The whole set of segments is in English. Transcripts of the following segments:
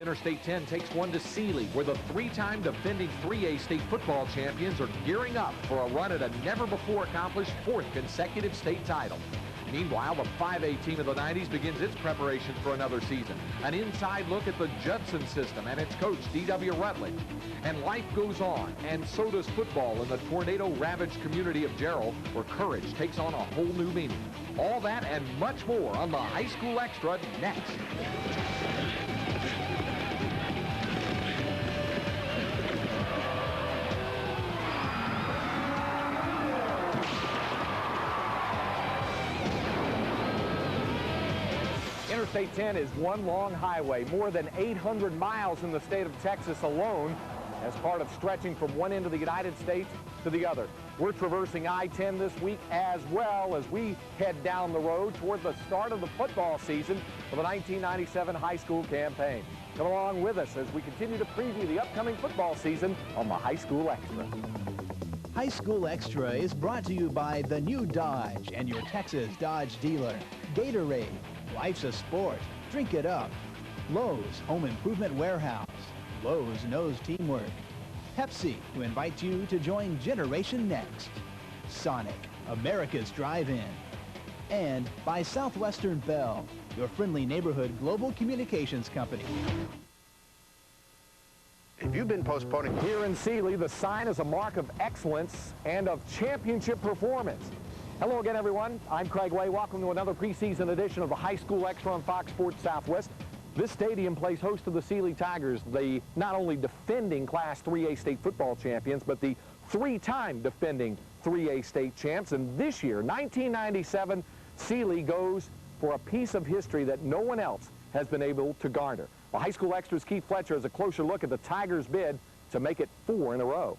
Interstate 10 takes one to Sealy, where the three-time defending 3A state football champions are gearing up for a run at a never-before-accomplished fourth consecutive state title. Meanwhile, the 5A team of the 90s begins its preparations for another season. An inside look at the Judson system and its coach, D.W. Rutledge. And life goes on, and so does football in the tornado-ravaged community of Jarrell, where courage takes on a whole new meaning. All that and much more on the High School Extra next. Interstate 10 is one long highway, more than 800 miles in the state of Texas alone, as part of stretching from one end of the United States to the other. We're traversing I-10 this week as well as we head down the road toward the start of the football season for the 1997 high school campaign. Come along with us as we continue to preview the upcoming football season on the High School Extra. High School Extra is brought to you by the new Dodge and your Texas Dodge dealer. Gatorade, life's a sport, drink it up. Lowe's Home Improvement Warehouse. Lowe's knows teamwork. Pepsi, who invites you to join Generation Next. Sonic, America's drive-in. And by Southwestern Bell, your friendly neighborhood global communications company. If you've been postponing... Here in Sealy, the sign is a mark of excellence and of championship performance. Hello again, everyone. I'm Craig Way. Welcome to another preseason edition of the High School Extra on Fox Sports Southwest. This stadium plays host to the Sealy Tigers, the not only defending Class 3A state football champions, but the three-time defending 3A state champs. And this year, 1997, Sealy goes for a piece of history that no one else has been able to garner. Well, High School Extra's Keith Fletcher has a closer look at the Tigers' bid to make it 4 in a row.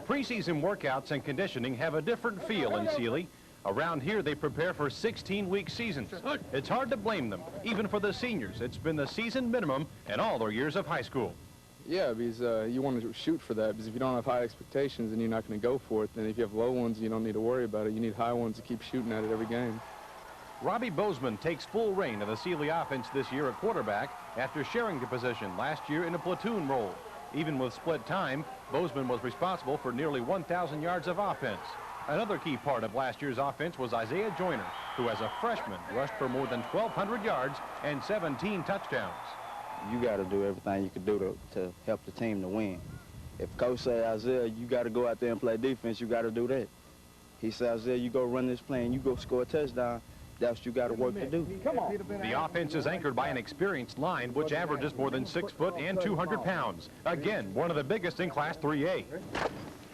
Preseason workouts and conditioning have a different feel in Sealy. Around here, they prepare for 16-week seasons. It's hard to blame them. Even for the seniors, it's been the season minimum in all their years of high school. Yeah, because you want to shoot for that, because if you don't have high expectations, then you're not going to go for it. Then if you have low ones, you don't need to worry about it. You need high ones to keep shooting at it every game. Robbie Bozeman takes full reign of the Sealy offense this year at quarterback after sharing the position last year in a platoon role. Even with split time, Bozeman was responsible for nearly 1,000 yards of offense. Another key part of last year's offense was Isaiah Joyner, who as a freshman rushed for more than 1,200 yards and 17 touchdowns. You got to do everything you can do to help the team to win. If Coach say, Isaiah, you got to go out there and play defense, you got to do that. He says, Isaiah, you go run this play and you go score a touchdown. That's what you got to work to do. Come on. The offense is anchored by an experienced line, which averages more than 6 foot and 200 pounds. Again, one of the biggest in Class 3A.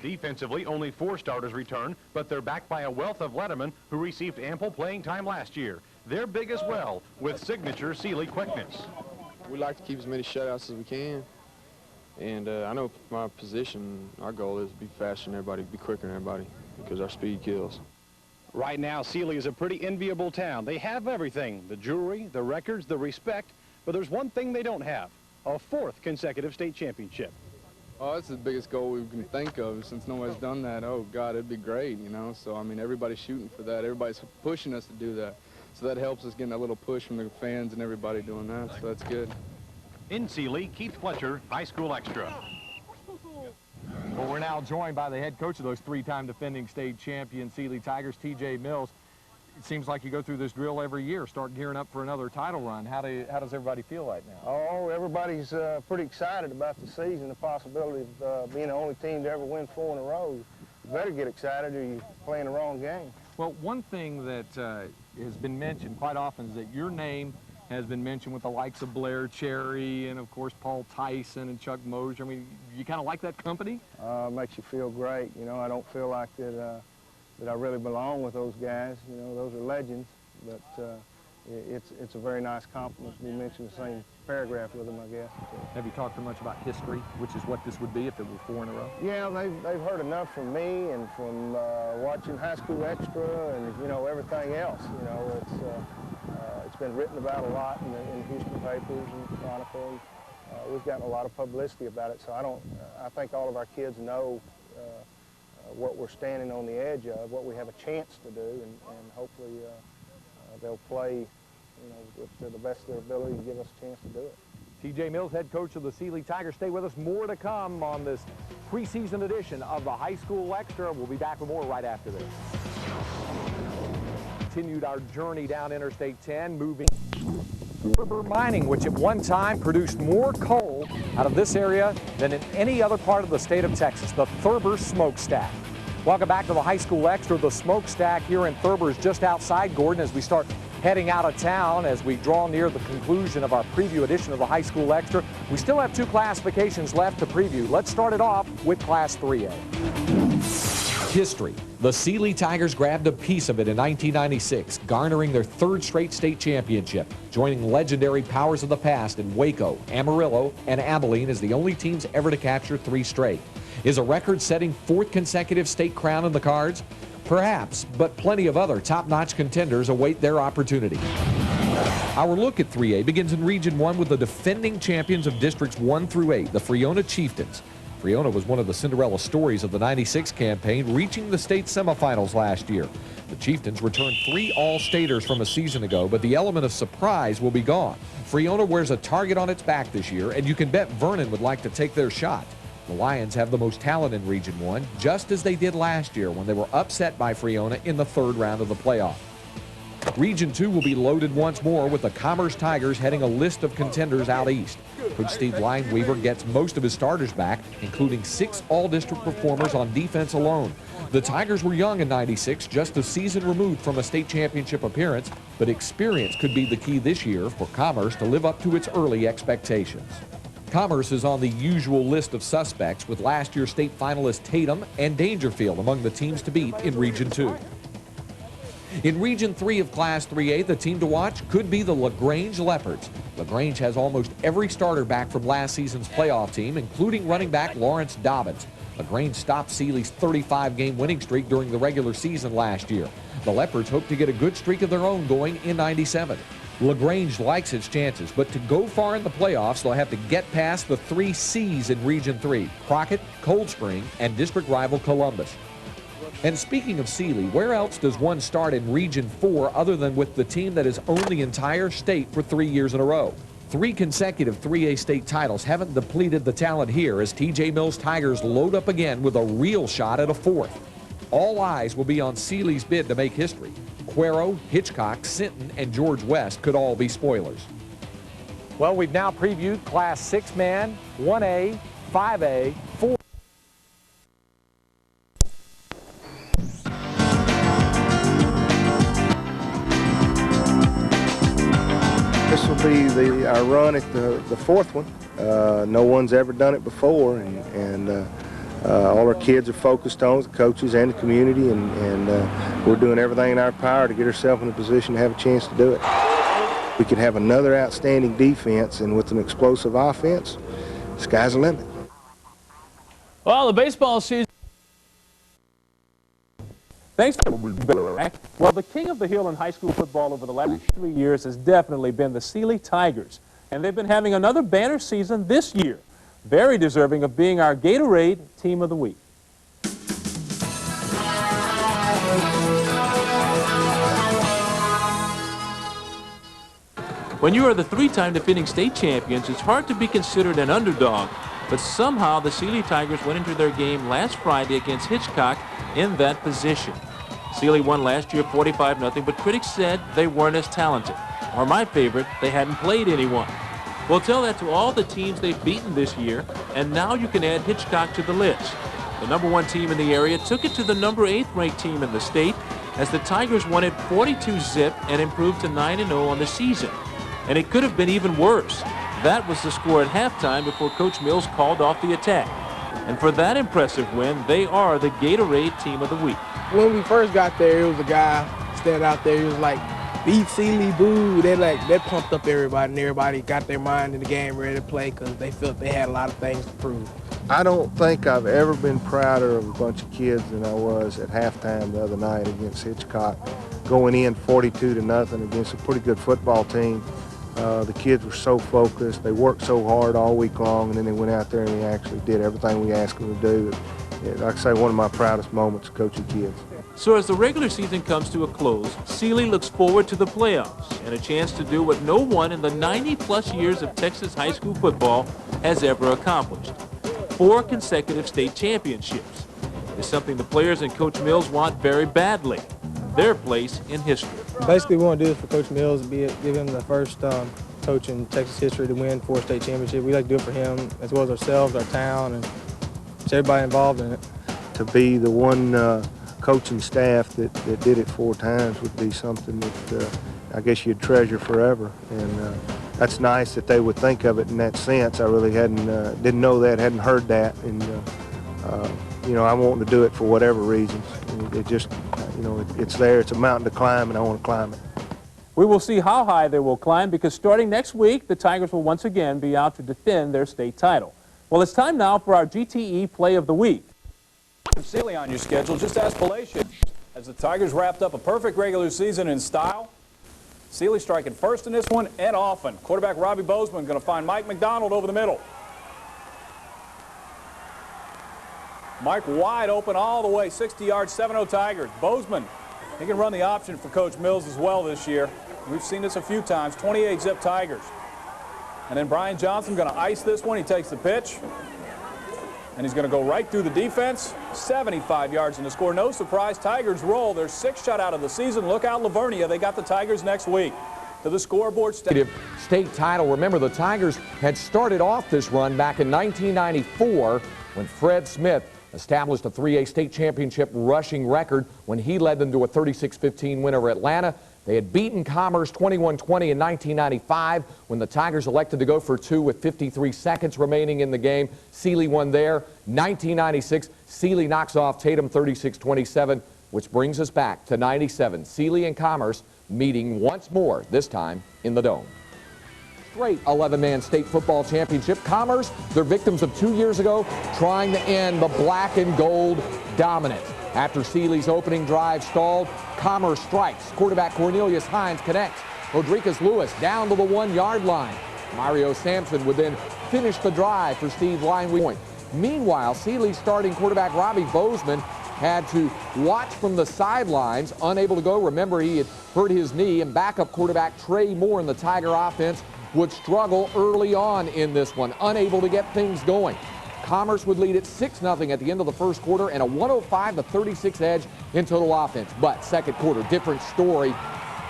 Defensively, only 4 starters return, but they're backed by a wealth of lettermen who received ample playing time last year. They're big as well, with signature Sealy quickness. We like to keep as many shutouts as we can. And I know my position, our goal is to be faster than everybody, be quicker than everybody, because our speed kills. Right now, Sealy is a pretty enviable town. They have everything, the jewelry, the records, the respect, but there's one thing they don't have, a 4th consecutive state championship. Oh, that's the biggest goal we can think of since nobody's done that. Oh, God, it'd be great, you know. So, I mean, everybody's shooting for that. Everybody's pushing us to do that. So that helps us getting a little push from the fans and everybody doing that, so that's good. In Sealy, Keith Fletcher, High School Extra. Well, we're now joined by the head coach of those three-time defending state champion Sealy Tigers, T.J. Mills. It seems like you go through this drill every year, start gearing up for another title run. How does everybody feel right now? Oh, everybody's pretty excited about the season, the possibility of being the only team to ever win 4 in a row. You better get excited or you're playing the wrong game. Well, one thing that has been mentioned quite often is that your name has been mentioned with the likes of Blair Cherry and, of course, Paul Tyson and Chuck Mosier. I mean, you kind of like that company? Makes you feel great. You know, I don't feel like that I really belong with those guys. You know, those are legends. But it's a very nice compliment to be mentioned in the same paragraph with them, I guess. Have you talked too much about history, which is what this would be if it were 4 in a row? Yeah, they've heard enough from me and from watching High School Extra and, you know, everything else. You know, it's been written about a lot in the Houston papers and Chronicle. We've gotten a lot of publicity about it, so I think all of our kids know what we're standing on the edge of, what we have a chance to do, and hopefully they'll play, you know, to the best of their ability to give us a chance to do it. T.J. Mills, head coach of the Sealy Tigers. Stay with us. More to come on this preseason edition of the High School Extra. We'll be back with more right after this. Continued our journey down Interstate 10, moving Thurber Mining, which at one time produced more coal out of this area than in any other part of the state of Texas, the Thurber Smokestack. Welcome back to the High School Extra. The smokestack here in Thurber is just outside Gordon as we start heading out of town as we draw near the conclusion of our preview edition of the High School Extra. We still have 2 classifications left to preview. Let's start it off with Class 3A. History. The Sealy Tigers grabbed a piece of it in 1996, garnering their 3rd straight state championship, joining legendary powers of the past in Waco, Amarillo, and Abilene as the only teams ever to capture 3 straight. Is a record-setting 4th consecutive state crown in the cards? Perhaps, but plenty of other top-notch contenders await their opportunity. Our look at 3A begins in Region 1 with the defending champions of Districts 1 through 8, the Friona Chieftains. Friona was one of the Cinderella stories of the '96 campaign, reaching the state semifinals last year. The Chieftains returned 3 All-Staters from a season ago, but the element of surprise will be gone. Friona wears a target on its back this year, and you can bet Vernon would like to take their shot. The Lions have the most talent in Region 1, just as they did last year when they were upset by Friona in the 3rd round of the playoff. Region 2 will be loaded once more with the Commerce Tigers heading a list of contenders out east. Coach Steve Lineweaver gets most of his starters back, including 6 all-district performers on defense alone. The Tigers were young in '96, just a season removed from a state championship appearance, but experience could be the key this year for Commerce to live up to its early expectations. Commerce is on the usual list of suspects, with last year's state finalists Tatum and Dangerfield among the teams to beat in Region 2. In Region 3 of Class 3A, the team to watch could be the LaGrange Leopards. LaGrange has almost every starter back from last season's playoff team, including running back Lawrence Dobbins. LaGrange stopped Sealy's 35-game winning streak during the regular season last year. The Leopards hope to get a good streak of their own going in '97. LaGrange likes its chances, but to go far in the playoffs, they'll have to get past the 3 C's in Region 3, Crockett, Cold Spring, and district rival Columbus. And speaking of Sealy, where else does one start in Region 4 other than with the team that has owned the entire state for 3 years in a row? 3 consecutive 3A state titles haven't depleted the talent here as T.J. Mills Tigers load up again with a real shot at a 4th. All eyes will be on Sealy's bid to make history. Cuero, Hitchcock, Sinton, and George West could all be spoilers. Well, we've now previewed Class 6-man, 1A, 5A, 4. This will be our run at the 4th one. No one's ever done it before, and all our kids are focused on it, the coaches and the community, and we're doing everything in our power to get ourselves in a position to have a chance to do it. We could have another outstanding defense, and with an explosive offense, sky's the limit. Well, the baseball season. Thanks for well, the king of the hill in high school football over the last 3 years has definitely been the Sealy Tigers, and they've been having another banner season this year. Very deserving of being our Gatorade Team of the Week. When you are the 3-time defending state champions, it's hard to be considered an underdog, but somehow the Sealy Tigers went into their game last Friday against Hitchcock in that position. Sealy won last year 45-0, but critics said they weren't as talented. Or my favorite, they hadn't played anyone. Well, tell that to all the teams they've beaten this year, and now you can add Hitchcock to the list. The #1 team in the area took it to the #8 ranked team in the state as the Tigers won it 42-zip and improved to 9-0 on the season. And it could have been even worse. That was the score at halftime before Coach Mills called off the attack. And for that impressive win, they are the Gatorade Team of the Week. When we first got there, it was a guy standing out there. He was like, beat Sealy, boo. That pumped up everybody, and everybody got their mind in the game, ready to play because they felt they had a lot of things to prove. I don't think I've ever been prouder of a bunch of kids than I was at halftime the other night against Hitchcock, going in 42-0 against a pretty good football team. The kids were so focused. They worked so hard all week long, and then they went out there and they actually did everything we asked them to do. Like I say, one of my proudest moments of coaching kids. So as the regular season comes to a close, Sealy looks forward to the playoffs and a chance to do what no one in the 90-plus years of Texas high school football has ever accomplished: 4 consecutive state championships. It's something the players and Coach Mills want very badly: their place in history. Basically, we want to do this for Coach Mills, give him the first coach in Texas history to win 4 state championships. We like to do it for him, as well as ourselves, our town, and just everybody involved in it. To be the one coaching staff that did it 4 times would be something that I guess you'd treasure forever. And that's nice that they would think of it in that sense. I really didn't know that, hadn't heard that. And, you know, I'm wanting to do it for whatever reasons. It just, you know, it's there. It's a mountain to climb, and I want to climb it. We will see how high they will climb, because starting next week, the Tigers will once again be out to defend their state title. Well, it's time now for our GTE Play of the Week. Sealy on your schedule, just ask Palatial. As the Tigers wrapped up a perfect regular season in style, Sealy striking first in this one and often. Quarterback Robbie Bozeman going to find Mike McDonald over the middle. Mike wide open all the way, 60 yards, 7-0 Tigers. Bozeman, he can run the option for Coach Mills as well this year. We've seen this a few times, 28-zip Tigers. And then Brian Johnson going to ice this one. He takes the pitch, and he's going to go right through the defense. 75 yards in the score. No surprise, Tigers roll. Their 6th shutout of the season. Look out, Livonia. They got the Tigers next week. To the scoreboard. State title. Remember, the Tigers had started off this run back in 1994 when Fred Smith established a 3A state championship rushing record when he led them to a 36-15 win over Atlanta. They had beaten Commerce 21-20 in 1995 when the Tigers elected to go for 2 with 53 seconds remaining in the game. Sealy won there. 1996, Sealy knocks off Tatum 36-27, which brings us back to 97. Sealy and Commerce meeting once more, this time in the Dome. Straight 11-man state football championship. Commerce, they're victims of 2 years ago trying to end the black and gold dominance. After Sealy's opening drive stalled, Commerce strikes. Quarterback Cornelius Hines connects. Rodriguez Lewis down to the 1-yard line. Mario Sampson would then finish the drive for Steve Lineweed. Meanwhile, Sealy's starting quarterback Robbie Bozeman had to watch from the sidelines, unable to go. Remember, he had hurt his knee, and backup quarterback Trey Moore in the Tiger offense would struggle early on in this one, unable to get things going. Commerce would lead it 6-0 at the end of the first quarter and a 105-36 edge in total offense. But second quarter, different story.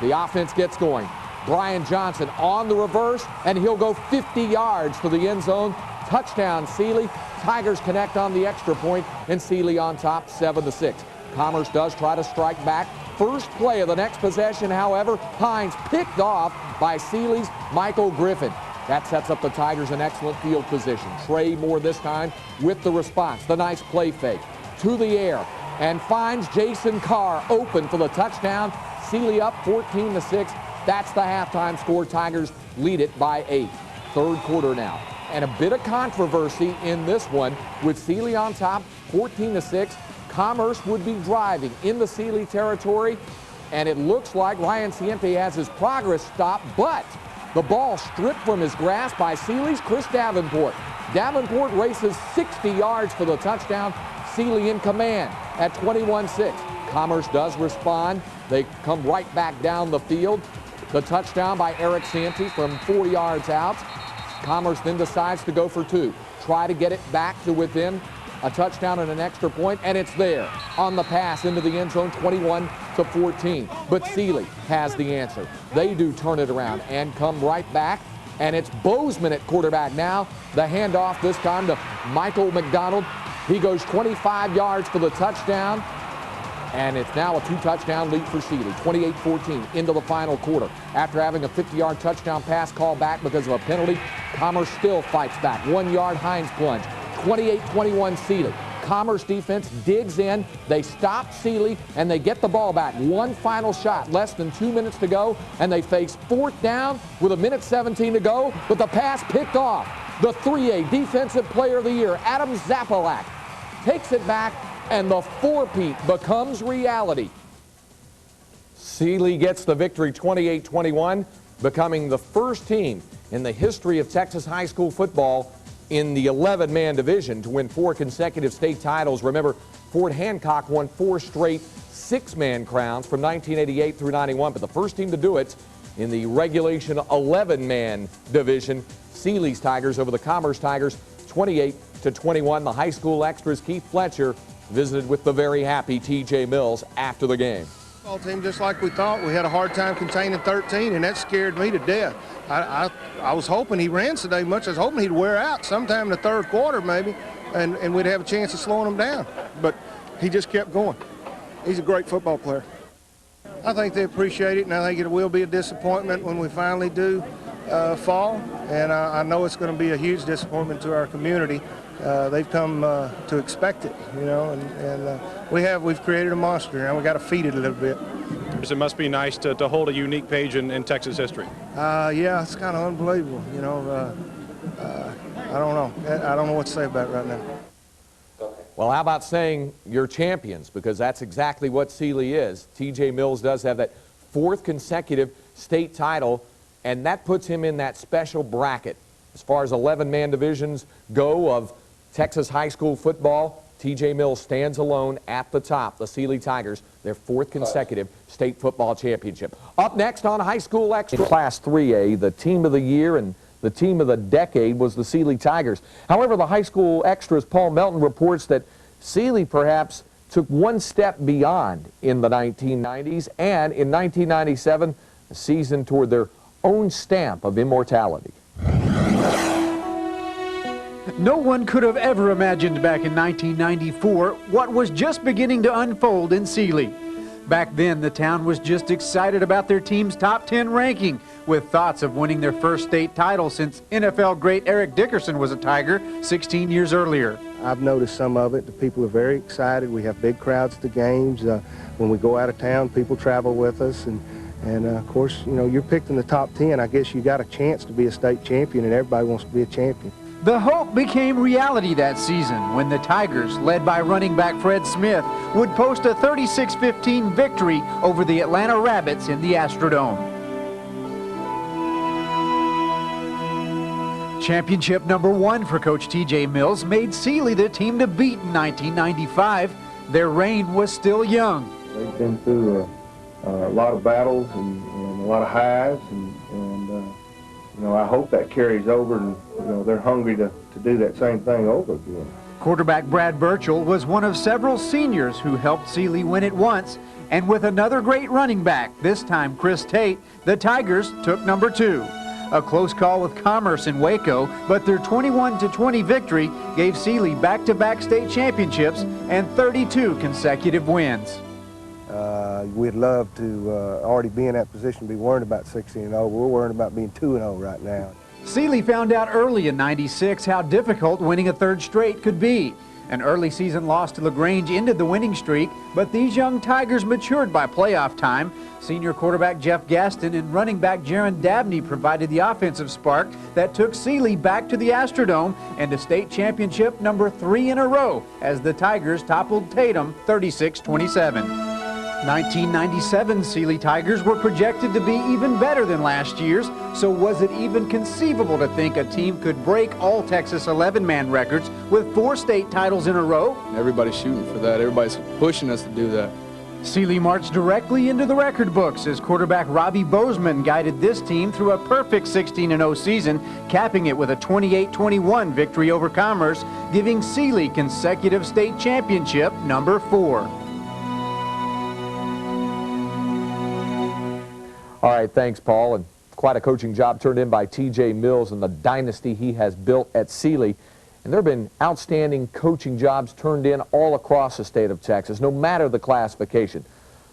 The offense gets going. Brian Johnson on the reverse, and he'll go 50 yards to the end zone. Touchdown, Sealy. Tigers connect on the extra point, and Sealy on top, 7-6. Commerce does try to strike back. First play of the next possession, however, Hines picked off by Sealy's Michael Griffin. That sets up the Tigers in excellent field position. Trey Moore this time with the response. The nice play fake to the air and finds Jason Carr open for the touchdown. Sealy up 14-6. That's the halftime score. Tigers lead it by 8. Third quarter now. And a bit of controversy in this one with Sealy on top, 14-6. Commerce would be driving in the Sealy territory, and it looks like Ryan Ciente has his progress stopped, but the ball stripped from his grasp by Sealy's Chris Davenport. Davenport races 60 yards for the touchdown. Sealy in command at 21-6. Commerce does respond. They come right back down the field. The touchdown by Eric Santee from 4 yards out. Commerce then decides to go for 2. Try to get it back to within a touchdown and an extra point, and it's there on the pass into the end zone, 21-14. But Sealy has the answer. They do turn it around and come right back, and it's Bozeman at quarterback now. The handoff this time to Michael McDonald. He goes 25 yards for the touchdown, and it's now a 2-touchdown lead for Sealy, 28-14 into the final quarter. After having a 50-yard touchdown pass called back because of a penalty, Commerce still fights back. 1-yard Hines plunge. 28-21 Sealy. Commerce defense digs in. They stop Sealy, and they get the ball back. One final shot, less than 2 minutes to go, and they face 4th down with 1:17 to go, but the pass picked off. The 3A Defensive Player of the Year, Adam Zapalak, takes it back, and the 4-peat becomes reality. Sealy gets the victory 28-21, becoming the first team in the history of Texas high school football in the 11-man division to win 4 consecutive state titles. Remember, Fort Hancock won 4 straight six-man crowns from 1988 through 91, but the first team to do it in the regulation 11-man division. Sealy's Tigers over the Commerce Tigers, 28-21. The high school extras, Keith Fletcher, visited with the very happy T.J. Mills after the game. Ball team just like we thought. We had a hard time containing 13, and that scared me to death. I was hoping he ran today much. I was hoping he'd wear out sometime in the third quarter maybe, and we'd have a chance of slowing him down. But he just kept going. He's a great football player. I think they appreciate it, and I think it will be a disappointment when we finally do fall. And I know it's going to be a huge disappointment to our community. They've come to expect it, you know, and we've created a monster. Now we got to feed it a little bit. It must be nice to hold a unique page in Texas history. Yeah, it's kind of unbelievable, you know. I don't know. I don't know what to say about it right now. Well, how about saying you're champions, because that's exactly what Sealy is. T.J. Mills does have that fourth consecutive state title, and that puts him in that special bracket. As far as 11-man divisions go of Texas high school football, T.J. Mills stands alone at the top. The Sealy Tigers, their fourth consecutive state football championship. Up next on High School Extra. In Class 3A, the team of the year and the team of the decade was the Sealy Tigers. However, the High School Extra's Paul Melton reports that Sealy perhaps took one step beyond in the 1990s, and in 1997, a season toward their own stamp of immortality. No one could have ever imagined back in 1994 what was just beginning to unfold in Sealy. Back then, the town was just excited about their team's top 10 ranking, with thoughts of winning their first state title since NFL great Eric Dickerson was a Tiger 16 years earlier. I've noticed some of it. The people are very excited. We have big crowds at the games. When we go out of town, people travel with us. And of course, you know, you're picked in the top 10. I guess you got a chance to be a state champion, and everybody wants to be a champion. The hope became reality that season when the Tigers, led by running back Fred Smith, would post a 36-15 victory over the Atlanta Rabbits in the Astrodome. Championship number 1 for Coach T.J. Mills made Sealy the team to beat in 1995. Their reign was still young. They've been through a lot of battles and a lot of highs, and you know, I hope that carries over, and you know, they're hungry to do that same thing over again. Quarterback Brad Burchell was one of several seniors who helped Sealy win it once, and with another great running back, this time Chris Tate, the Tigers took number 2. A close call with Commerce in Waco, but their 21-20 victory gave Sealy back-to-back state championships and 32 consecutive wins. We'd love to already be in that position to be worried about 16-0. We're worried about being 2-0 right now. Sealy found out early in '96 how difficult winning a third straight could be. An early season loss to LaGrange ended the winning streak, but these young Tigers matured by playoff time. Senior quarterback Jeff Gaston and running back Jaron Dabney provided the offensive spark that took Sealy back to the Astrodome and to state championship number 3 in a row as the Tigers toppled Tatum 36-27. 1997 Sealy Tigers were projected to be even better than last year's, so was it even conceivable to think a team could break all Texas 11-man records with 4 state titles in a row? Everybody's shooting for that. Everybody's pushing us to do that. Sealy marched directly into the record books as quarterback Robbie Bozeman guided this team through a perfect 16-0 season, capping it with a 28-21 victory over Commerce, giving Sealy consecutive state championship number 4. All right, thanks, Paul. And quite a coaching job turned in by T.J. Mills and the dynasty he has built at Sealy. And there have been outstanding coaching jobs turned in all across the state of Texas, no matter the classification.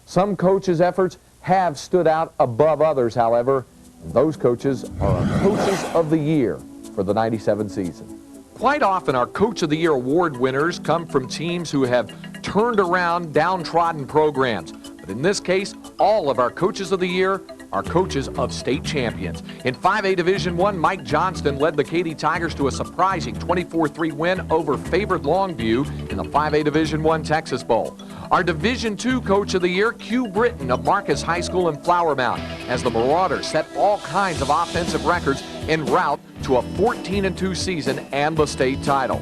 Some coaches' efforts have stood out above others, however. And those coaches are our Coaches of the Year for the 97 season. Quite often, our Coach of the Year award winners come from teams who have turned around downtrodden programs. But in this case, all of our Coaches of the Year are coaches of state champions. In 5A Division I, Mike Johnston led the Katy Tigers to a surprising 24-3 win over favored Longview in the 5A Division I Texas Bowl. Our Division II Coach of the Year, Q Britton of Marcus High School in Flower Mound, as the Marauders set all kinds of offensive records en route to a 14-2 season and the state title.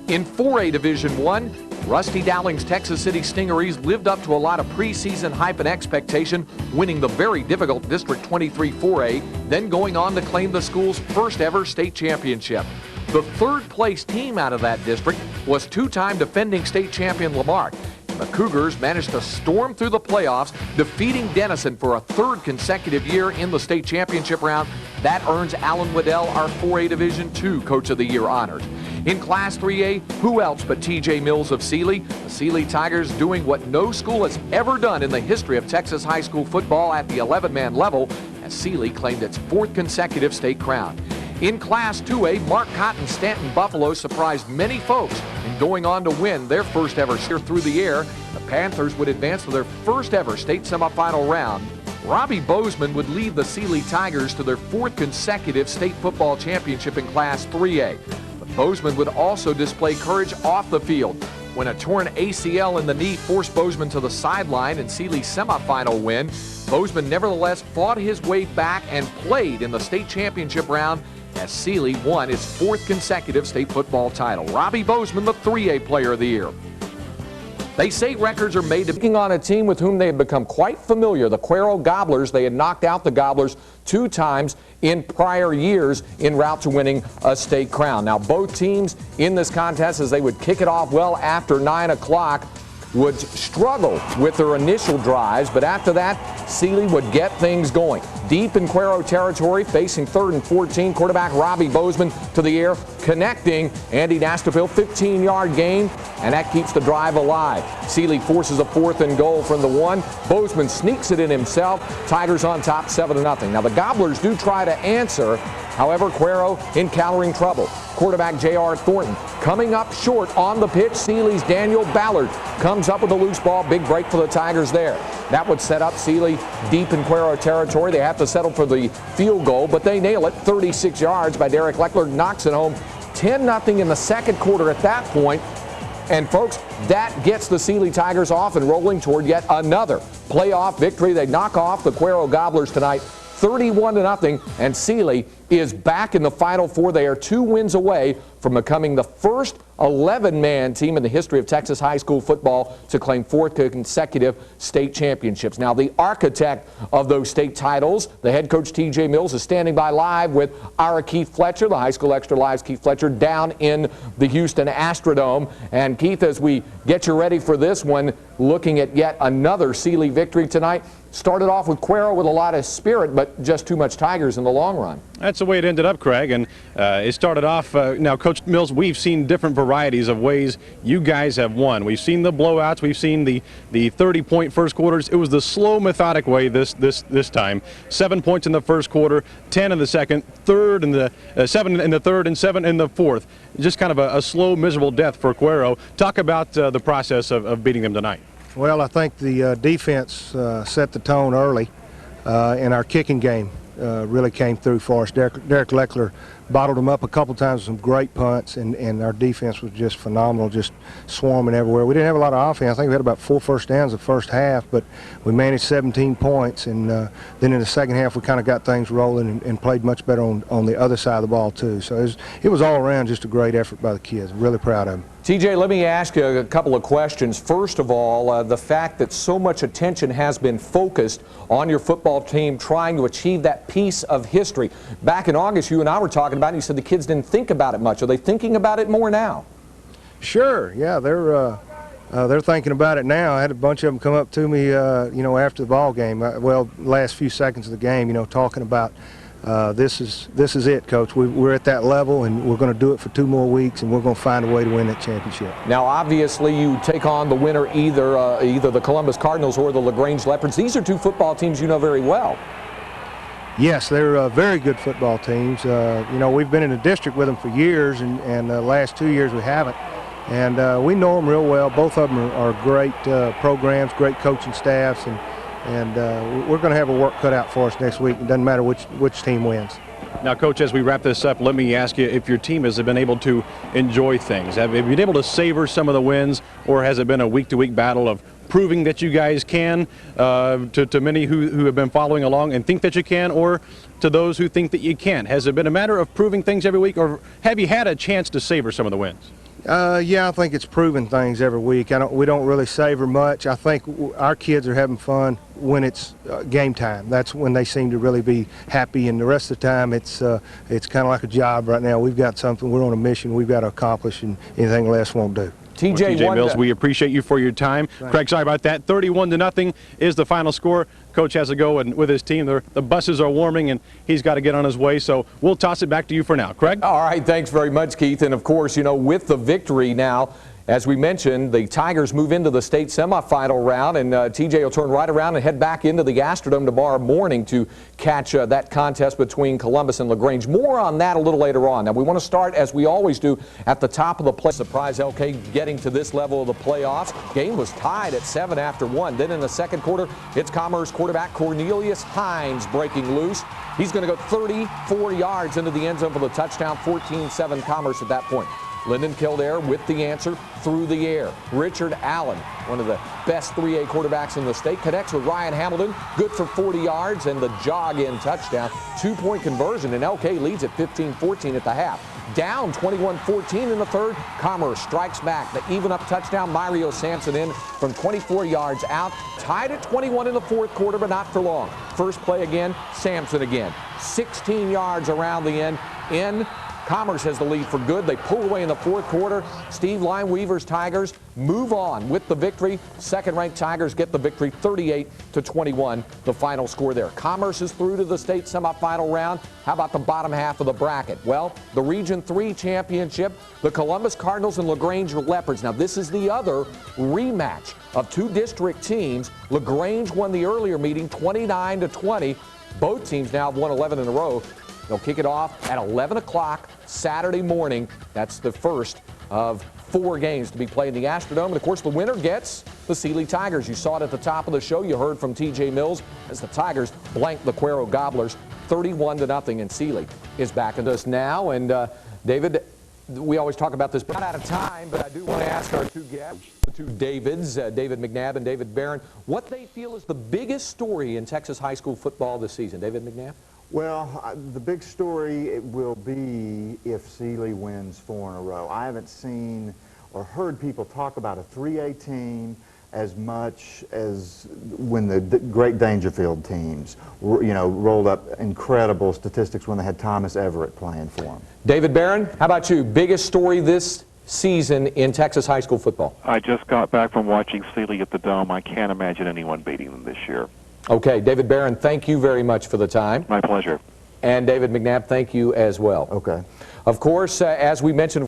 In 4A Division I, Rusty Dowling's Texas City Stingarees lived up to a lot of preseason hype and expectation, winning the very difficult District 23 4A, then going on to claim the school's first ever state championship. The third place team out of that district was two-time defending state champion Lamarck. The Cougars managed to storm through the playoffs, defeating Denison for a third consecutive year in the state championship round. That earns Alan Waddell our 4A Division II Coach of the Year honors. In Class 3A, who else but TJ Mills of Sealy? The Sealy Tigers doing what no school has ever done in the history of Texas high school football at the 11-man level, as Sealy claimed its fourth consecutive state crown. In Class 2A, Mark Cotton's Stanton Buffalo surprised many folks in going on to win their first ever steer through the air. The Panthers would advance to their first ever state semifinal round. Robbie Bozeman would lead the Sealy Tigers to their fourth consecutive state football championship in Class 3A. But Bozeman would also display courage off the field when a torn ACL in the knee forced Bozeman to the sideline in Sealy's semifinal win. Bozeman nevertheless fought his way back and played in the state championship round as Sealy won its fourth consecutive state football title. Robbie Bozeman, the 3A Player of the Year. They say records are made to picking on a team with whom they have become quite familiar, the Cuero Gobblers. They had knocked out the Gobblers 2 times in prior years en route to winning a state crown. Now, both teams in this contest, as they would kick it off well after 9 o'clock, would struggle with their initial drives, but after that, Sealy would get things going. Deep in Cuero territory, facing 3rd and 14, quarterback Robbie Bozeman to the air, connecting Andy Nastapil, 15-yard gain, and that keeps the drive alive. Sealy forces a 4th and goal from the 1. Bozeman sneaks it in himself. Tigers on top 7-0. Now, the Gobblers do try to answer. However, Cuero encountering trouble. Quarterback J.R. Thornton coming up short on the pitch. Sealy's Daniel Ballard comes up with a loose ball. Big break for the Tigers there. That would set up Sealy deep in Cuero territory. They have to settle for the field goal, but they nail it. 36 yards by Derek Leckler, knocks it home. 10-0 in the second quarter at that point. And folks, that gets the Sealy Tigers off and rolling toward yet another playoff victory. They knock off the Cuero Gobblers tonight, 31-0, and Sealy is back in the Final Four. They are 2 wins away from becoming the first 11-man team in the history of Texas high school football to claim 4 consecutive state championships. Now, the architect of those state titles, the head coach TJ Mills, is standing by live with our Keith Fletcher, the High School Extra Live's Keith Fletcher, down in the Houston Astrodome. And Keith, as we get you ready for this one, looking at yet another Sealy victory tonight, started off with Cuero with a lot of spirit, but just too much Tigers in the long run. That's the way it ended up, Craig, and it started off, now Coach Mills, we've seen different varieties of ways you guys have won. We've seen the blowouts, we've seen the 30-point first quarters. It was the slow, methodic way this time. 7 points in the first quarter, 10 in the second, 7 in the third, and 7 in the fourth. Just kind of a slow, miserable death for Cuero. Talk about the process of beating them tonight. Well, I think the defense set the tone early, and our kicking game really came through for us. Derek Leckler bottled them up a couple times with some great punts, and our defense was just phenomenal, just swarming everywhere. We didn't have a lot of offense. I think we had about 4 first downs the first half, but we managed 17 points, and then in the second half we kind of got things rolling and played much better on the other side of the ball too. So it was all around just a great effort by the kids. Really proud of them. TJ, let me ask you a couple of questions. First of all, the fact that so much attention has been focused on your football team trying to achieve that piece of history. Back in August, you and I were talking about it, and you said the kids didn't think about it much. Are they thinking about it more now? Sure, yeah, they're thinking about it now. I had a bunch of them come up to me, you know, after the ball game, last few seconds of the game, you know, talking about this is it, Coach. We're at that level, and we're going to do it for 2 more weeks, and we're going to find a way to win that championship. Now, obviously, you take on the winner either the Columbus Cardinals or the LaGrange Leopards. These are 2 football teams you know very well. Yes, they're very good football teams. You know, we've been in the district with them for years, and the last 2 years we haven't. And we know them real well. Both of them are great programs, great coaching staffs, and we're going to have a work cut out for us next week. It doesn't matter which team wins. Now, Coach, as we wrap this up, let me ask you if your team has been able to enjoy things. Have you been able to savor some of the wins, or has it been a week-to-week battle of proving that you guys can to many who have been following along and think that you can, or to those who think that you can't? Has it been a matter of proving things every week, or have you had a chance to savor some of the wins? Yeah, I think it's proving things every week. We don't really savor much. I think our kids are having fun when it's game time. That's when they seem to really be happy, and the rest of the time it's kind of like a job right now. We've got something, we're on a mission we've got to accomplish, and anything less won't do. TJ Mills, we appreciate you for your time. Thanks. Craig, sorry about that. 31-0 is the final score. Coach has to go and with his team. The buses are warming, and he's got to get on his way. So we'll toss it back to you for now. Craig? All right, thanks very much, Keith. And, of course, you know, with the victory now, as we mentioned, the Tigers move into the state semifinal round, and TJ will turn right around and head back into the Astrodome tomorrow morning to catch that contest between Columbus and LaGrange. More on that a little later on. Now, we want to start, as we always do, at the top of the play. Surprise LK getting to this level of the playoffs. Game was tied at 7 after 1. Then in the second quarter, it's Commerce quarterback Cornelius Hines breaking loose. He's going to go 34 yards into the end zone for the touchdown, 14-7 Commerce at that point. Lyndon Kildare with the answer through the air. Richard Allen, one of the best 3A quarterbacks in the state, connects with Ryan Hamilton, good for 40 yards and the jog-in touchdown. 2-point conversion, and LK leads at 15-14 at the half. Down 21-14 in the third. Commerce strikes back. The even-up touchdown, Mario Sampson in from 24 yards out. Tied at 21 in the fourth quarter, but not for long. First play again, Sampson again. 16 yards around the end. In Commerce has the lead for good. They pull away in the fourth quarter. Steve Lineweaver's Tigers move on with the victory. Second-ranked Tigers get the victory, 38-21, the final score there. Commerce is through to the state semifinal round. How about the bottom half of the bracket? Well, the Region 3 championship, the Columbus Cardinals and LaGrange Leopards. Now, this is the other rematch of two district teams. LaGrange won the earlier meeting, 29-20. Both teams now have won 11 in a row. They'll kick it off at 11 o'clock Saturday morning. That's the first of 4 games to be played in the Astrodome. And, of course, the winner gets the Sealy Tigers. You saw it at the top of the show. You heard from TJ Mills as the Tigers blanked the Cuero Gobblers 31-0. And Sealy is back with us now. And, David, we always talk about this, but not out of time, but I do want to ask our two guests, the two Davids, David McNabb and David Barron, what they feel is the biggest story in Texas high school football this season. David McNabb? Well, the big story will be if Sealy wins 4 in a row. I haven't seen or heard people talk about a 3A team as much as when the Great Dangerfield teams, you know, rolled up incredible statistics when they had Thomas Everett playing for them. David Barron, how about you? Biggest story this season in Texas high school football? I just got back from watching Sealy at the Dome. I can't imagine anyone beating them this year. Okay, David Barron, thank you very much for the time. My pleasure. And David McNabb, thank you as well. Okay. Of course, as we mentioned,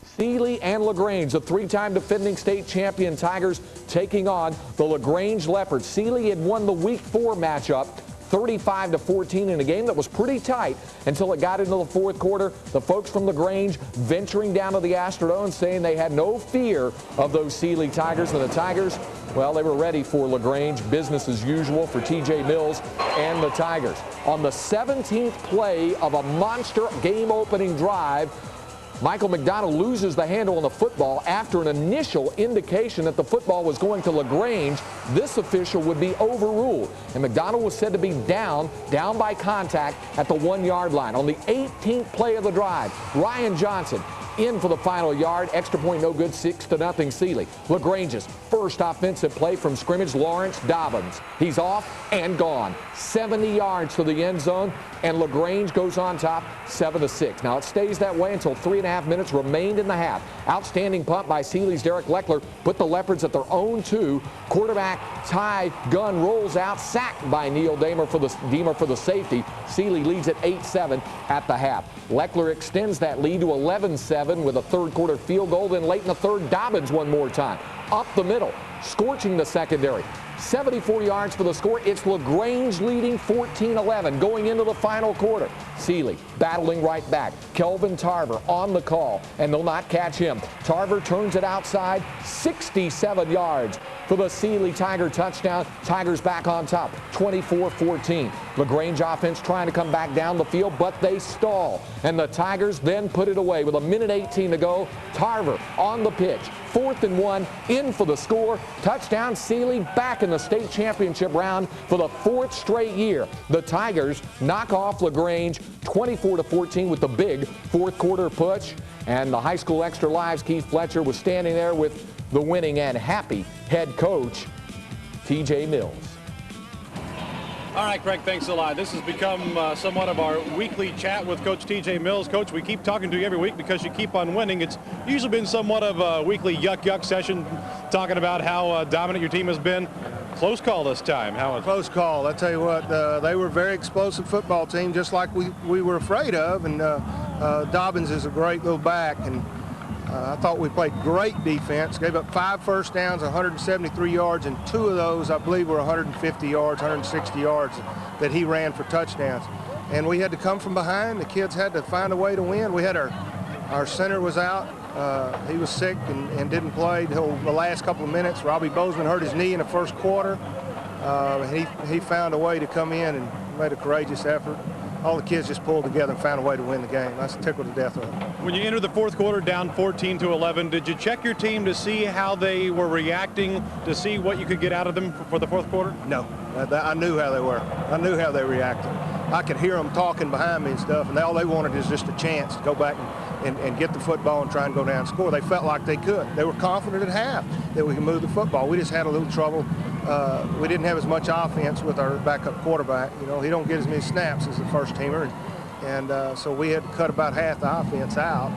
Sealy and LaGrange, the 3-time defending state champion Tigers, taking on the LaGrange Leopards. Sealy had won the Week 4 matchup 35-14 in a game that was pretty tight until it got into the fourth quarter. The folks from LaGrange venturing down to the Astrodome saying they had no fear of those Sealy Tigers. And the Tigers, well, they were ready for LaGrange. Business as usual for TJ Mills and the Tigers. On the 17th play of a monster game-opening drive, Michael McDonald loses the handle on the football after an initial indication that the football was going to LaGrange. This official would be overruled, and McDonald was said to be down by contact at the 1-yard line. On the 18th play of the drive, Ryan Johnson in for the final yard. Extra point no good, 6-0 Sealy. LaGrange's first offensive play from scrimmage, Lawrence Dobbins. He's off and gone. 70 yards to the end zone, and LaGrange goes on top 7-6. Now it stays that way until 3.5 minutes remained in the half. Outstanding punt by Sealy's Derek Leckler put the Leopards at their own 2. Quarterback Ty Gunn rolls out, sacked by Neil Deemer for the safety. Sealy leads at 8-7 at the half. Leckler extends that lead to 11-7 with a third quarter field goal. Then late in the third, Dobbins one more time. Up the middle, scorching the secondary. 74 yards for the score. It's LaGrange leading 14-11 going into the final quarter. Sealy battling right back. Kelvin Tarver on the call, and they'll not catch him. Tarver turns it outside, 67 yards for the Sealy Tiger touchdown. Tigers back on top, 24-14. LaGrange offense trying to come back down the field, but they stall. And the Tigers then put it away with 1:18 to go. Tarver on the pitch. 4th and 1, in for the score. Touchdown, Sealy back in the state championship round for the 4th straight year. The Tigers knock off LaGrange 24-14 with the big fourth quarter push. And the High School Extra Live's Keith Fletcher was standing there with the winning and happy head coach, T.J. Mills. All right, Craig, thanks a lot. This has become somewhat of our weekly chat with Coach T.J. Mills. Coach, we keep talking to you every week because you keep on winning. It's usually been somewhat of a weekly yuck session, talking about how dominant your team has been. Close call this time. How? Close call. I tell you what, they were a very explosive football team, just like we were afraid of. And Dobbins is a great little back, and I thought we played great defense. Gave up 5 first downs, 173 yards, and 2 of those, I believe, were 150 yards, 160 yards that he ran for touchdowns. And we had to come from behind. The kids had to find a way to win. We had our center was out. He was sick and didn't play until the last couple of minutes. Robbie Bozeman hurt his knee in the first quarter. He found a way to come in and made a courageous effort. All the kids just pulled together and found a way to win the game. That's tickled to death of it. When you entered the fourth quarter down 14-11, did you check your team to see how they were reacting, to see what you could get out of them for the fourth quarter? No. I knew how they were. I knew how they reacted. I could hear them talking behind me and stuff, and all they wanted is just a chance to go back and get the football and try and go down and score. They felt like they could. They were confident at half that we could move the football. We just had a little trouble. We didn't have as much offense with our backup quarterback. You know, he don't get as many snaps as the first teamer, and so we had to cut about half the offense out.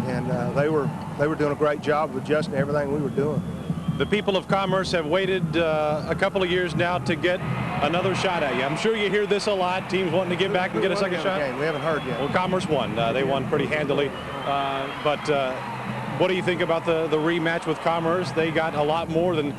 And they were doing a great job of adjusting everything we were doing. The people of Commerce have waited a couple of years now to get another shot at you. I'm sure you hear this a lot, teams wanting to get back and get a second shot. We haven't heard yet. Well, Commerce won. They won pretty handily. But what do you think about the rematch with Commerce? They got a lot more than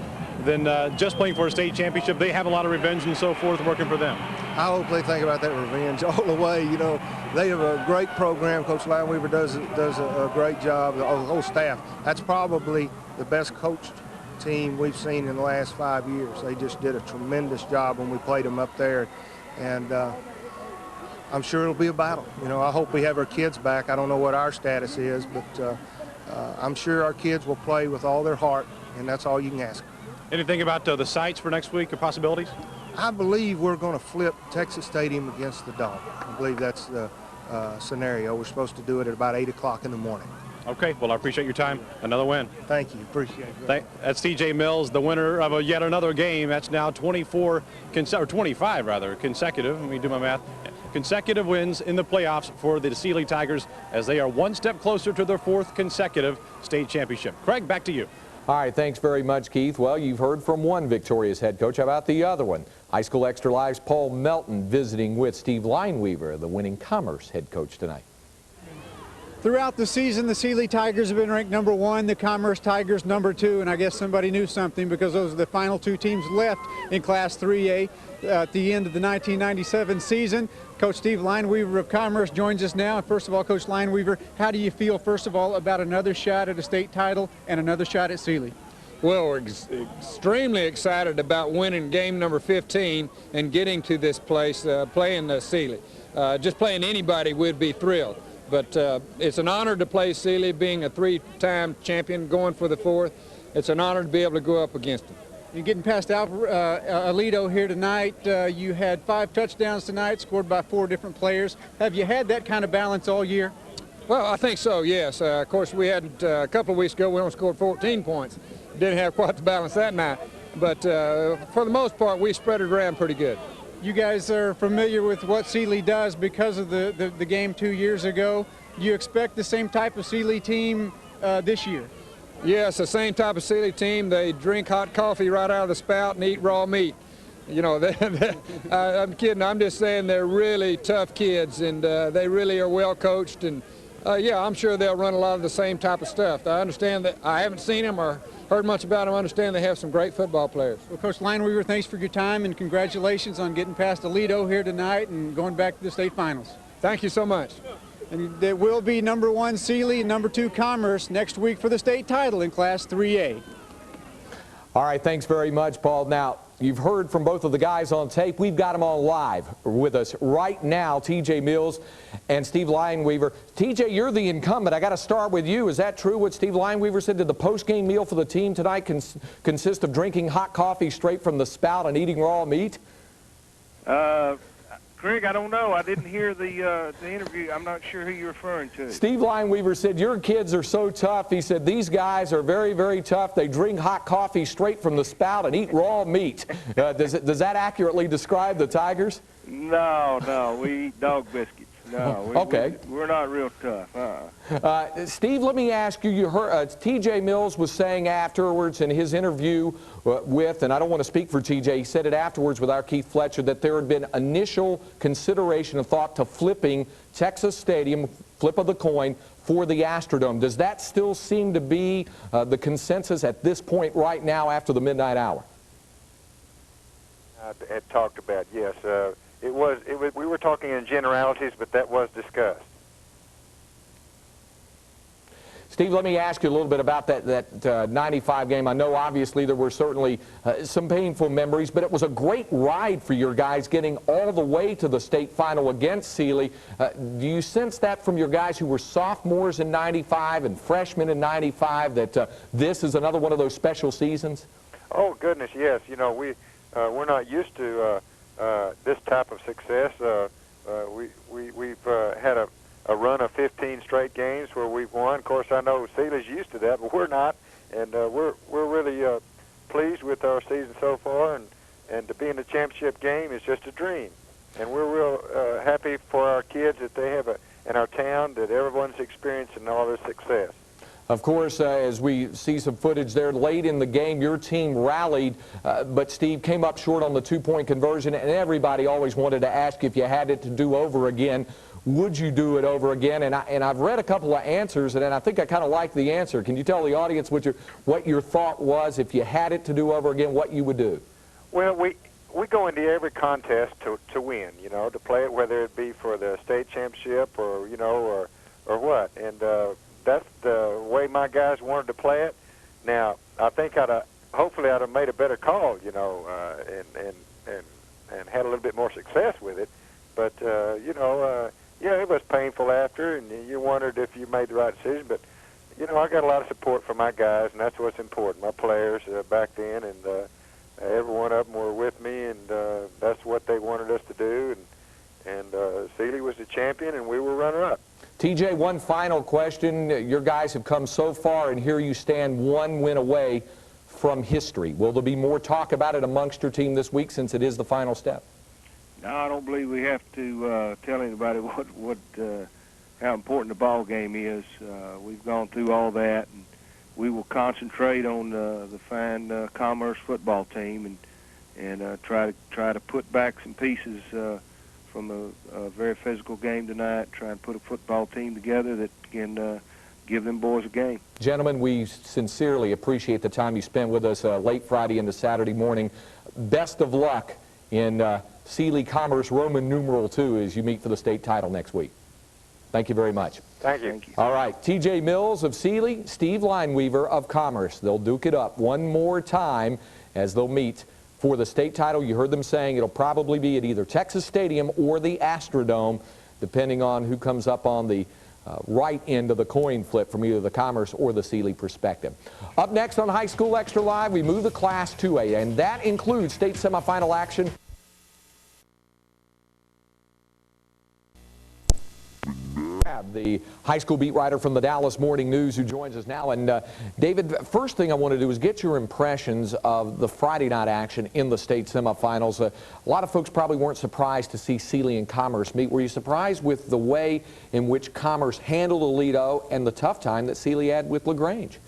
just playing for a state championship. They have a lot of revenge and so forth working for them. I hope they think about that revenge all the way. You know, they have a great program. Coach Lineweaver does a great job. The whole staff. That's probably the best coached team we've seen in the last 5 years. They just did a tremendous job when we played them up there, and I'm sure it'll be a battle. You know, I hope we have our kids back. I don't know what our status is, but I'm sure our kids will play with all their heart, and that's all you can ask. Anything about the sites for next week or possibilities? I believe we're going to flip Texas Stadium against the Dome. I believe that's the scenario. We're supposed to do it at about 8 o'clock in the morning. Okay, well, I appreciate your time. Another win. Thank you. Appreciate it. That's T.J. Mills, the winner of yet another game. That's now 25 consecutive, let me do my math, consecutive wins in the playoffs for the Sealy Tigers as they are one step closer to their 4th consecutive state championship. Craig, back to you. All right, thanks very much, Keith. Well, you've heard from one victorious head coach. How about the other one? High School Extra Live's Paul Melton visiting with Steve Lineweaver, the winning Commerce head coach tonight. Throughout the season, the Sealy Tigers have been ranked #1, the Commerce Tigers #2, and I guess somebody knew something because those are the final 2 teams left in Class 3A at the end of the 1997 season. Coach Steve Lineweaver of Commerce joins us now. First of all, Coach Lineweaver, how do you feel, first of all, about another shot at a state title and another shot at Sealy? Well, we're extremely excited about winning game number 15 and getting to this place, playing Sealy. Just playing anybody, we'd be thrilled. But it's an honor to play Sealy, being a 3-time champion, going for the 4th. It's an honor to be able to go up against them. You're getting past Aledo here tonight. You had 5 touchdowns tonight, scored by 4 different players. Have you had that kind of balance all year? Well, I think so, yes. Of course, we had a couple of weeks ago, we only scored 14 points. Didn't have quite the balance that night. But for the most part, we spread it around pretty good. You guys are familiar with what Sealy does because of the game 2 years ago. Do you expect the same type of Sealy team this year? Yes, the same type of Sealy team. They drink hot coffee right out of the spout and eat raw meat. You know, I'm kidding. I'm just saying they're really tough kids, and they really are well coached. And yeah, I'm sure they'll run a lot of the same type of stuff. I understand that I haven't seen them or heard much about them. I understand they have some great football players. Well, Coach Lineweaver, thanks for your time, and congratulations on getting past Aledo here tonight and going back to the state finals. Thank you so much. And it will be #1 Sealy and #2 Commerce next week for the state title in Class 3A. All right, thanks very much, Paul. Now, you've heard from both of the guys on tape. We've got them on live with us right now, T.J. Mills and Steve Lineweaver. T.J., you're the incumbent. I got to start with you. Is that true what Steve Lineweaver said? Did the post-game meal for the team tonight consist of drinking hot coffee straight from the spout and eating raw meat? Craig, I don't know. I didn't hear the interview. I'm not sure who you're referring to. Steve Lineweaver said, your kids are so tough. He said, these guys are very, very tough. They drink hot coffee straight from the spout and eat raw meat. Does that accurately describe the Tigers? No, we eat dog biscuits. No, okay. We're not real tough. Steve, let me ask you, you heard T.J. Mills was saying afterwards in his interview with, and I don't want to speak for T.J., he said it afterwards with our Keith Fletcher, that there had been initial consideration of thought to flipping Texas Stadium, flip of the coin, for the Astrodome. Does that still seem to be the consensus at this point right now after the midnight hour? Had talked about, yes. It was, we were talking in generalities, but that was discussed. Steve, let me ask you a little bit about that 95 game. I know obviously there were certainly some painful memories, but it was a great ride for your guys getting all the way to the state final against Sealy. Do you sense that from your guys who were sophomores in 95 and freshmen in 95 that this is another one of those special seasons? Oh, goodness, yes. You know, we're not used to this type of success. We've had a run of 15 straight games where we've won. Of course, I know Sealy's used to that, but we're not, and we're really pleased with our season so far. And to be in the championship game is just a dream. And we're real happy for our kids that they have in our town that everyone's experiencing all this success. Of course, as we see some footage there late in the game, your team rallied, but Steve came up short on the two-point conversion, and everybody always wanted to ask if you had it to do over again, would you do it over again? And I've read a couple of answers, and I think I kind of like the answer. Can you tell the audience what your thought was if you had it to do over again, what you would do? Well, we go into every contest to win, you know, to play it, whether it be for the state championship or, you know, or what. And that's the way my guys wanted to play it. Now, I think hopefully I'd have made a better call, you know, and had a little bit more success with it. But, you know, yeah, it was painful after, and you wondered if you made the right decision. But, you know, I got a lot of support from my guys, and that's what's important. My players back then, and every one of them were with me, and that's what they wanted us to do. And Sealy was the champion, and we were runner-up. TJ, one final question. Your guys have come so far, and here you stand one win away from history. Will there be more talk about it amongst your team this week since it is the final step? No, I don't believe we have to tell anybody how important the ball game is. We've gone through all that, and we will concentrate on the fine Commerce football team and try to put back some pieces from a very physical game tonight, try and put a football team together that can give them boys a game. Gentlemen, we sincerely appreciate the time you spent with us late Friday into Saturday morning. Best of luck in Sealy Commerce Roman numeral 2 as you meet for the state title next week. Thank you very much. Thank you. All right, T.J. Mills of Sealy, Steve Lineweaver of Commerce. They'll duke it up one more time as they'll meet for the state title. You heard them saying it'll probably be at either Texas Stadium or the Astrodome, depending on who comes up on the right end of the coin flip from either the Commerce or the Sealy perspective. Up next on High School Extra Live, we move to Class 2A, and that includes state semifinal action. The high school beat writer from the Dallas Morning News who joins us now. And David, first thing I want to do is get your impressions of the Friday night action in the state semifinals. A lot of folks probably weren't surprised to see Sealy and Commerce meet. Were you surprised with the way in which Commerce handled Aledo and the tough time that Sealy had with LaGrange?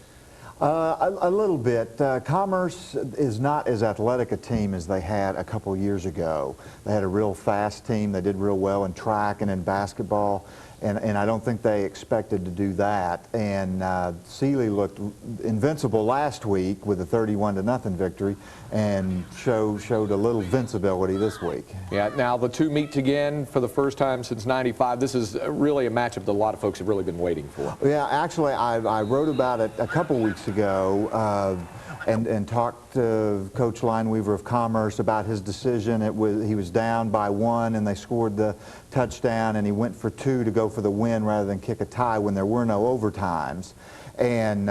A little bit. Commerce is not as athletic a team as they had a couple years ago. They had a real fast team. They did real well in track and in basketball. And I don't think they expected to do that. And Sealy looked invincible last week with a 31-0 victory and showed a little invincibility this week. Yeah, now the two meet again for the first time since '95. This is really a matchup that a lot of folks have really been waiting for. Yeah, actually, I wrote about it a couple weeks ago and talked to Coach Lineweaver of Commerce about his decision. He was down by 1 and they scored the touchdown, and he went for 2 to go for the win rather than kick a tie when there were no overtimes. and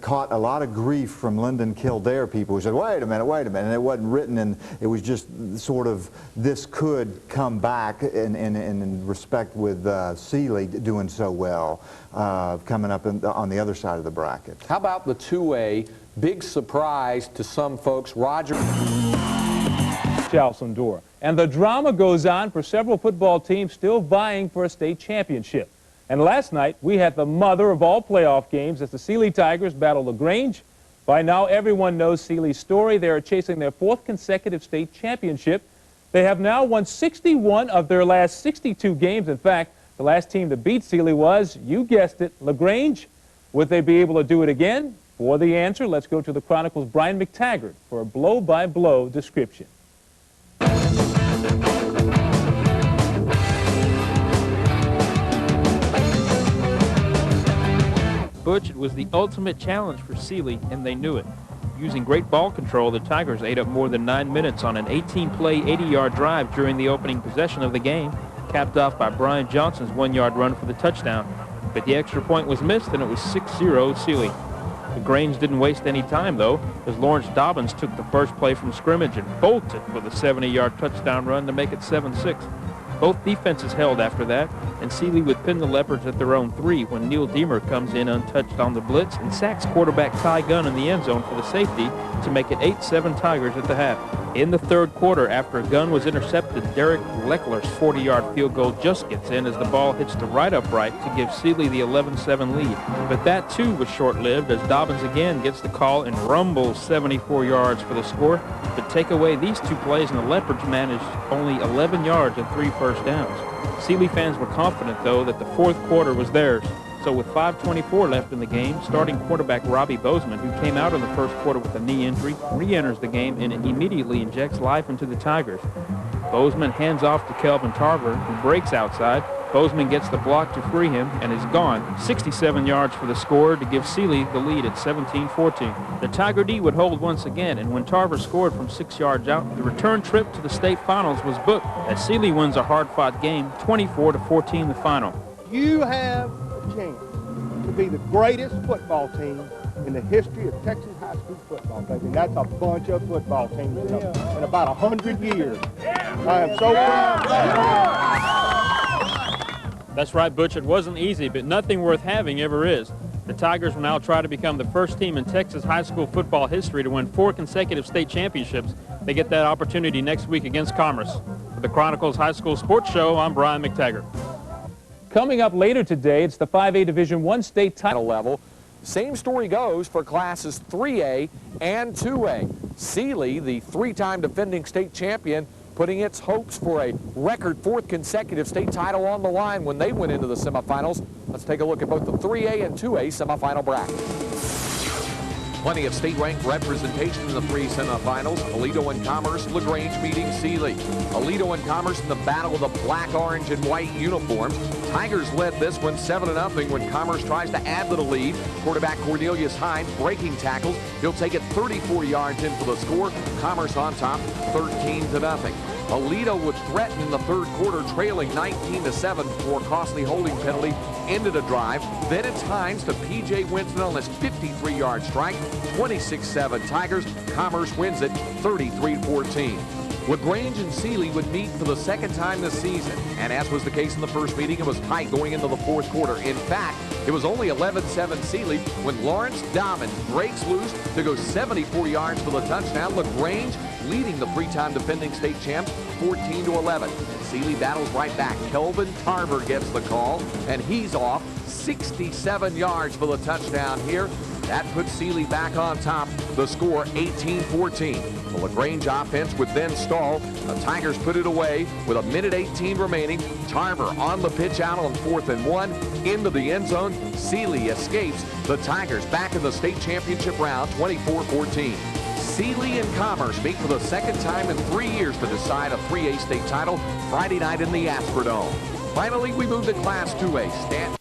caught a lot of grief from Lyndon Kildare people who said, wait a minute, and it wasn't written, and it was just sort of, this could come back in respect with Sealy doing so well, coming up on the other side of the bracket. How about the 2A? Big surprise to some folks, Roger Chalcedon. And the drama goes on for several football teams still vying for a state championship. And last night, we had the mother of all playoff games as the Sealy Tigers battle LaGrange. By now, everyone knows Sealy's story. They are chasing their 4th consecutive state championship. They have now won 61 of their last 62 games. In fact, the last team to beat Sealy was, you guessed it, LaGrange. Would they be able to do it again? For the answer, let's go to the Chronicle's Brian McTaggart for a blow-by-blow description. Butch, it was the ultimate challenge for Sealy, and they knew it. Using great ball control, the Tigers ate up more than 9 minutes on an 18-play, 80-yard drive during the opening possession of the game, capped off by Brian Johnson's 1-yard run for the touchdown. But the extra point was missed, and it was 6-0 Sealy. LaGrange didn't waste any time, though, as Lawrence Dobbins took the first play from scrimmage and bolted for the 70-yard touchdown run to make it 7-6. Both defenses held after that, and Sealy would pin the Leopards at their own 3 when Neil Deemer comes in untouched on the blitz and sacks quarterback Ty Gunn in the end zone for the safety to make it 8-7 Tigers at the half. In the third quarter, after Gunn was intercepted, Derek Leckler's 40-yard field goal just gets in as the ball hits the right upright to give Sealy the 11-7 lead. But that, too, was short-lived as Dobbins again gets the call and rumbles 74 yards for the score. But take away these 2 plays and the Leopards managed only 11 yards and 3 first downs. Sealy fans were confident, though, that the fourth quarter was theirs. So with 5:24 left in the game, starting quarterback Robbie Bozeman, who came out in the first quarter with a knee injury, re-enters the game and immediately injects life into the Tigers. Bozeman hands off to Kelvin Tarver, who breaks outside. Bozeman gets the block to free him and is gone. 67 yards for the score to give Sealy the lead at 17-14. The Tiger D would hold once again, and when Tarver scored from 6 yards out, the return trip to the state finals was booked as Sealy wins a hard-fought game, 24-14 the final. You have a chance to be the greatest football team in the history of Texas high school football, baby. That's a bunch of football teams in about 100 years. I am so proud. That's right, Butch. It wasn't easy, but nothing worth having ever is. The Tigers will now try to become the first team in Texas high school football history to win 4 consecutive state championships. They get that opportunity next week against Commerce. For the Chronicles High School Sports Show, I'm Brian McTaggart. Coming up later today, it's the 5A Division I state title level. Same story goes for classes 3A and 2A. Sealy, the 3-time defending state champion, putting its hopes for a record 4th consecutive state title on the line when they went into the semifinals. Let's take a look at both the 3A and 2A semifinal brackets. Plenty of state-ranked representation in the 3 semifinals. Aledo and Commerce, LaGrange meeting Sealy. Aledo and Commerce in the battle of the black, orange, and white uniforms. Tigers led this one 7-0 when Commerce tries to add to the lead. Quarterback Cornelius Hine breaking tackles. He'll take it 34 yards in for the score. Commerce on top, 13-0. Aledo would threaten in the third quarter, trailing 19-7 before a costly holding penalty ended a drive. Then it's Hines to P.J. Winston on this 53-yard strike. 26-7 Tigers. Commerce wins it 33-14. LaGrange and Sealy would meet for the 2nd time this season, and as was the case in the first meeting, it was tight going into the 4th quarter. In fact, it was only 11-7 Sealy when Lawrence Dobbins breaks loose to go 74 yards for the touchdown. LaGrange leading the 3-time defending state champs 14-11. Sealy battles right back. Kelvin Tarver gets the call, and he's off 67 yards for the touchdown here. That puts Sealy back on top. The score 18-14. The LaGrange offense would then stall. The Tigers put it away with 1:18 remaining. Tarver on the pitch out on 4th and 1 into the end zone. Sealy escapes. The Tigers back in the state championship round 24-14. Sealy and Commerce meet for the 2nd time in 3 years to decide a 3A state title Friday night in the Astrodome. Finally, we move to Class 2A. Stanton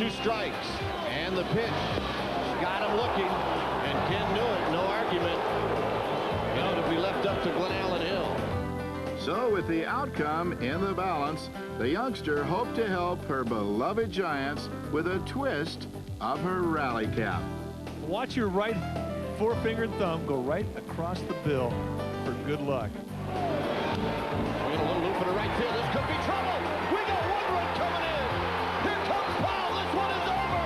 2 strikes. And the pitch got him looking. And Ken knew it. No argument. You know, to be left up to Glen Allen Hill. So with the outcome in the balance, the youngster hoped to help her beloved Giants with a twist of her rally cap. Watch your right forefinger and thumb go right across the bill for good luck. Swinging a little loop in the right field. This could be trouble. We got 1 run coming in. Here comes Powell. This one is over.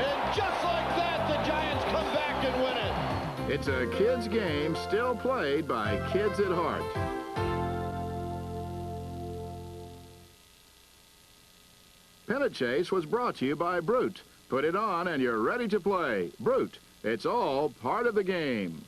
And just like that, the Giants come back and win it. It's a kids' game still played by kids at heart. Pennant Chase was brought to you by Brute. Put it on and you're ready to play. Brute, it's all part of the game.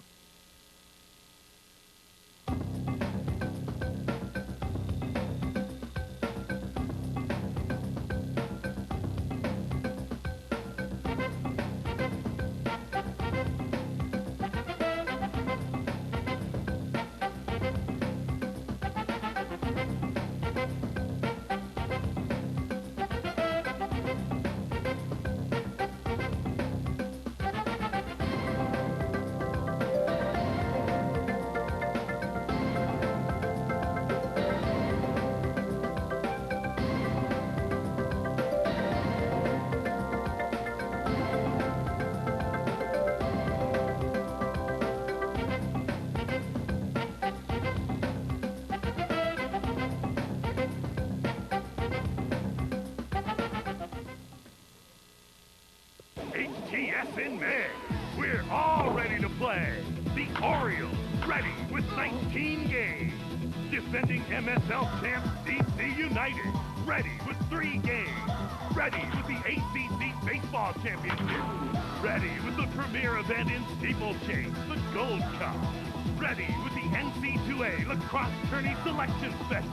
HTS in May. We're all ready to play. The Orioles, ready with 19 games. Defending MSL champs DC United, ready with 3 games. Ready with the ACC Baseball Championship. Ready with the premier event in steeplechase, the Gold Cup. Ready with the NC2A Lacrosse Tourney Selection Special.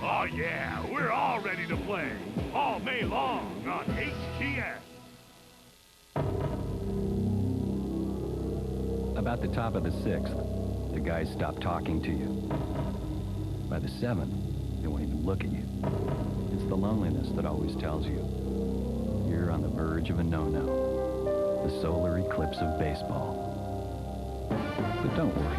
Oh yeah, we're all ready to play. All May long on HTS. About the top of the 6th, the guys stop talking to you. By the 7th, they won't even look at you. It's the loneliness that always tells you you're on the verge of a no-no, the solar eclipse of baseball. But don't worry,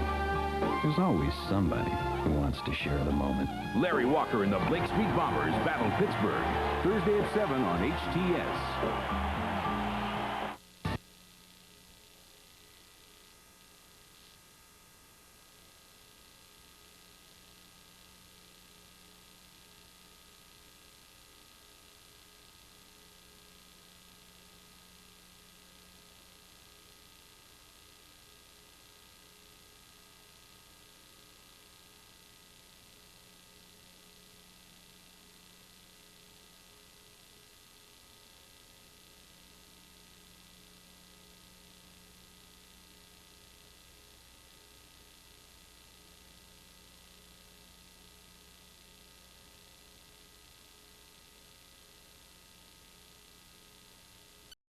there's always somebody who wants to share the moment. Larry Walker and the Blake Street Bombers battle Pittsburgh, Thursday at 7 on HTS.